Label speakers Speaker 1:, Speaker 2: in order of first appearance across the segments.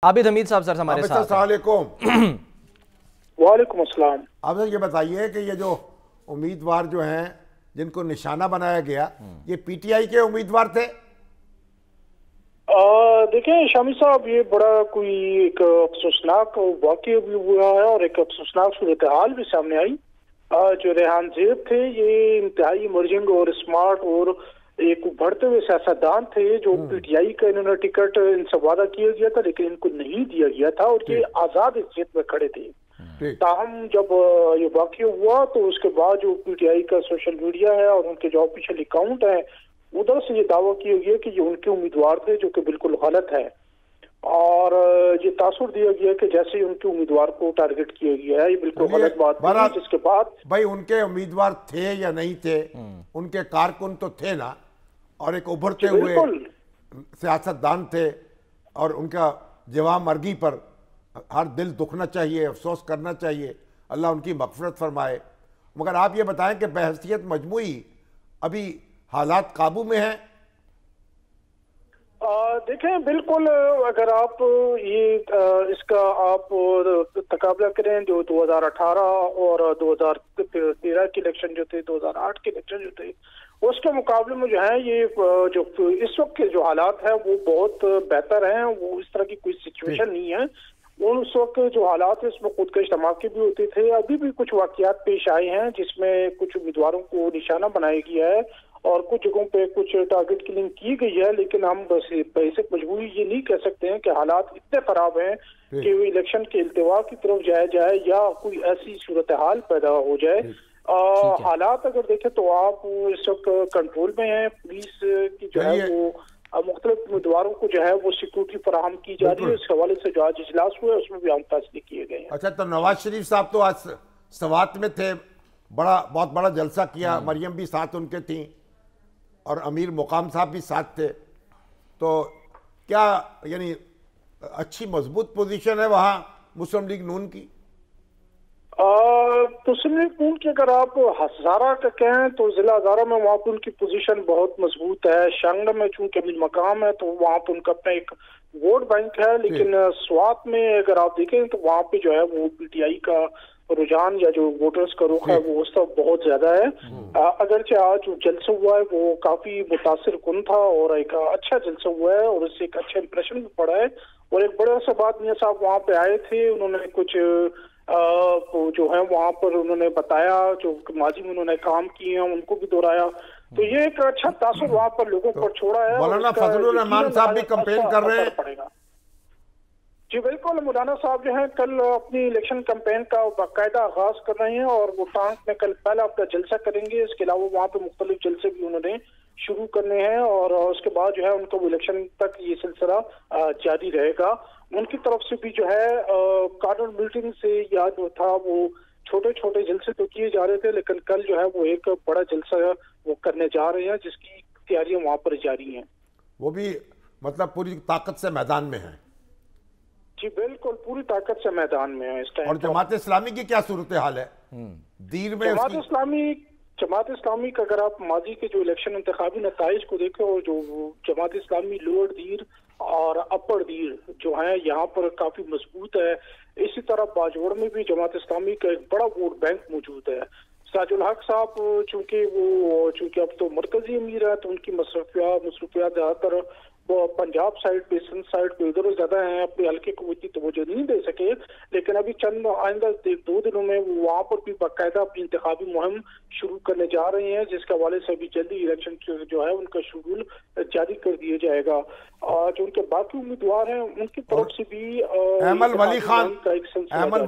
Speaker 1: आबिद हमीद साहब सर हमारे साथ
Speaker 2: हैं।
Speaker 3: वालेकुम अस्सलाम।
Speaker 2: आप ये बताइए कि ये जो उम्मीदवार जो हैं जिनको निशाना बनाया गया, ये पीटीआई के उम्मीदवार थे?
Speaker 3: देखें शामी साहब, ये बड़ा कोई एक अफसोसनाक वाक़या भी हुआ है और एक अफसोसनाक सूरत हाल भी सामने आई। जो रेहान ज़ेब थे, ये इंतहाई इमर्जिंग और स्मार्ट और एक उभरते हुए सियासतदान थे। जो पीटीआई का इन्होंने टिकट इनसे वादा किया गया था लेकिन इनको नहीं दिया गया था और ये आज़ाद हैसियत में खड़े थे। ताहम जब ये वाक़या हुआ तो उसके बाद जो पीटीआई का सोशल मीडिया है और उनके जो ऑफिशियल अकाउंट है, उधर से ये दावा किया गया कि ये उनके उम्मीदवार थे, जो कि बिल्कुल गलत है। और ये तासुर दिया गया कि जैसे ही उनके उम्मीदवार को टारगेट किया गया है, ये बिल्कुल गलत बात है। जिसके बाद
Speaker 2: भाई उनके उम्मीदवार थे या नहीं थे, उनके कारकुन तो थे ना, और एक उभरते हुए सियासतदान थे, और उनका जवाब मर्गी पर हर दिल दुखना चाहिए, अफसोस करना चाहिए, अल्लाह उनकी मग़फ़िरत फरमाए। मगर आप ये बताएं कि बहैसियत मजमूई अभी हालात काबू में हैं?
Speaker 3: देखें, बिल्कुल अगर आप ये इसका आप तकाबला करें, जो 2018 और 2013 के इलेक्शन जो थे, 2008 के इलेक्शन जो थे, उसके मुकाबले में जो है ये जो इस वक्त के जो हालात हैं वो बहुत बेहतर हैं। वो इस तरह की कोई सिचुएशन नहीं है। उस वक्त जो हालात है उसमें खुदकश धमाके भी होते थे। अभी भी कुछ वाकयात पेश आए हैं जिसमें कुछ उम्मीदवारों को निशाना बनाया गया है और कुछ जगहों पे कुछ टारगेट किलिंग की गई है। लेकिन हम बस बेसिक मजबूरी ये नहीं कह सकते हैं कि हालात इतने खराब हैं कि वो इलेक्शन के इल्तिवा की तरफ जाया जाए या कोई ऐसी सूरत हाल पैदा हो जाए। हालात अगर देखें तो आप इस वक्त कंट्रोल में हैं। पुलिस की जो है वो मुख्तलिफ उम्मीदवारों को जो है वो सिक्योरिटी फराहम की जा रही है। इस हवाले से जो आज इजलास हुआ है उसमें भी हम फैसले किए गए हैं।
Speaker 2: अच्छा, तो नवाज शरीफ साहब तो आज सवात में थे, बहुत बड़ा जलसा किया, मरियम भी साथ उनके थी और अमीर मुकाम साहब भी साथ थे। तो क्या यानी अच्छी मजबूत पोजीशन है वहाँ मुस्लिम लीग नून की?
Speaker 3: मुस्लिम लीग नून की अगर आप हज़ारा का कहें तो जिला हज़ारा में वहाँ पर उनकी पोजीशन बहुत मजबूत है। शांगड़ में चूंकि अमीर मकाम है तो वहाँ पर उनका अपना एक वोट बैंक है। लेकिन स्वात में अगर आप देखें तो वहाँ पे जो है वो पीटीआई का रुझान या जो वोटर्स का रुख है वो सब बहुत ज्यादा है। अगरचे आज जो जलसा हुआ है वो काफी मुतासिर कुन था और एक अच्छा जलसा हुआ है और उससे एक अच्छा इंप्रेशन भी पड़ा है। और एक बड़ा सा बात, मियां साहब वहाँ पे आए थे, उन्होंने कुछ जो है वहाँ पर उन्होंने बताया जो माजी में उन्होंने काम किए हैं उनको भी दोहराया। तो ये एक अच्छा तासुर वहाँ पर लोगों पर छोड़ा है।
Speaker 2: मौलाना फजलुर रहमान साहब भी कैंपेन कर रहे हैं।
Speaker 3: जी बिल्कुल, मौलाना साहब जो है कल अपनी इलेक्शन कैंपेन का बाकायदा आगाज कर रहे हैं और वो टांग में कल पहला अपना जलसा करेंगे। इसके अलावा वहाँ पे मुख्तलिफ जलसे भी उन्होंने शुरू करने हैं और उसके बाद जो है उनका वो इलेक्शन तक ये सिलसिला जारी रहेगा। उनकी तरफ से भी जो है कार्डन मीटिंग से या जो था वो छोटे छोटे जलसे तो किए जा रहे थे, लेकिन कल जो है वो एक बड़ा जलसा वो करने जा रहे हैं जिसकी तैयारियां वहाँ पर जारी हैं।
Speaker 2: वो भी मतलब पूरी ताकत से मैदान में है?
Speaker 3: जी बिल्कुल, पूरी ताकत से मैदान में है इस टाइम।
Speaker 2: और जमात इस्लामी की क्या सूरत हाल है दीर में?
Speaker 3: जमात इस्लामी का अगर आप माजी के जो इलेक्शन इंतखाबी नताइज को देखें और जो जमात इस्लामी लोअर दीर और अपर दीर जो है यहाँ पर काफी मजबूत है। इसी तरह बाजोड़ में भी जमात इस्लामी का एक बड़ा वोट बैंक मौजूद है। साजुल हक साहब चूंकि अब तो मरकजी अमीर है तो उनकी मसरूफियात ज्यादातर वो पंजाब साइड पे, सिंध साइड पे उधर ज्यादा है, अपने हल्के को इतनी तवज्जो नहीं दे सके। लेकिन अभी चंद आइंदा 2 दिनों में वहाँ पर भी बाकायदा अपनी इंतखाबी मुहिम शुरू करने जा रहे हैं, जिसके हवाले से अभी जल्दी इलेक्शन जो है उनका शेड्यूल जारी कर दिया जाएगा। और जो उनके बाकी उम्मीदवार हैं उनकी तरफ से भी
Speaker 2: अहमद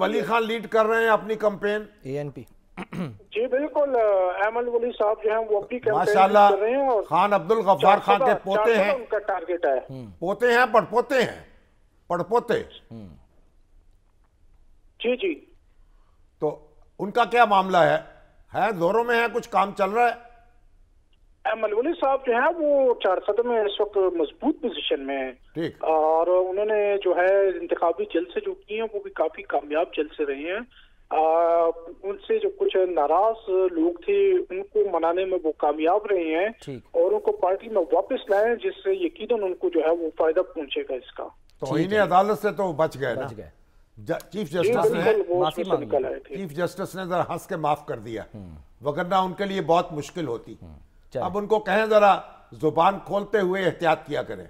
Speaker 2: वली खान लीड कर रहे हैं अपनी कैंपेन
Speaker 1: ANP।
Speaker 3: जी बिल्कुल, अहमद वली साहब जो हैं वो अपनी कैंपेन
Speaker 2: माशाल्लाह
Speaker 3: कर रहे हैं और
Speaker 2: खान अब्दुल गफ्फार खान के पोते हैं,
Speaker 3: उनका टारगेट है।
Speaker 2: पोते हैं, पड़पोते।
Speaker 3: जी
Speaker 2: तो उनका क्या मामला है जोरों में है, कुछ काम चल रहा है?
Speaker 3: अहमद वली साहब जो है वो 4 में इस वक्त मजबूत पोजीशन में है।
Speaker 2: ठीक।
Speaker 3: और उन्होंने जो है इंतखाबी जलसे जो किए हैं वो भी काफी कामयाब जलसे रहे हैं। उनसे जो कुछ नाराज लोग थे उनको मनाने में वो कामयाब रहे हैं और उनको पार्टी में वापस लाए, जिससे यकीनन उनको जो है वो फायदा पहुंचेगा इसका।
Speaker 2: तौहीन अदालत से तो बच गए ना। चीफ जस्टिस ने जरा हंस के माफ कर दिया, वगरना उनके लिए बहुत मुश्किल होती। अब उनको कहें जरा जुबान खोलते हुए एहतियात किया करें।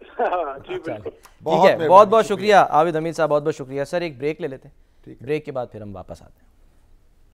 Speaker 3: जी बिल्कुल।
Speaker 1: ठीक है, बहुत बहुत शुक्रिया आबिद हमीद साहब, बहुत बहुत शुक्रिया। सर एक ब्रेक ले लेते हैं, ब्रेक के बाद फिर हम वापस आते हैं।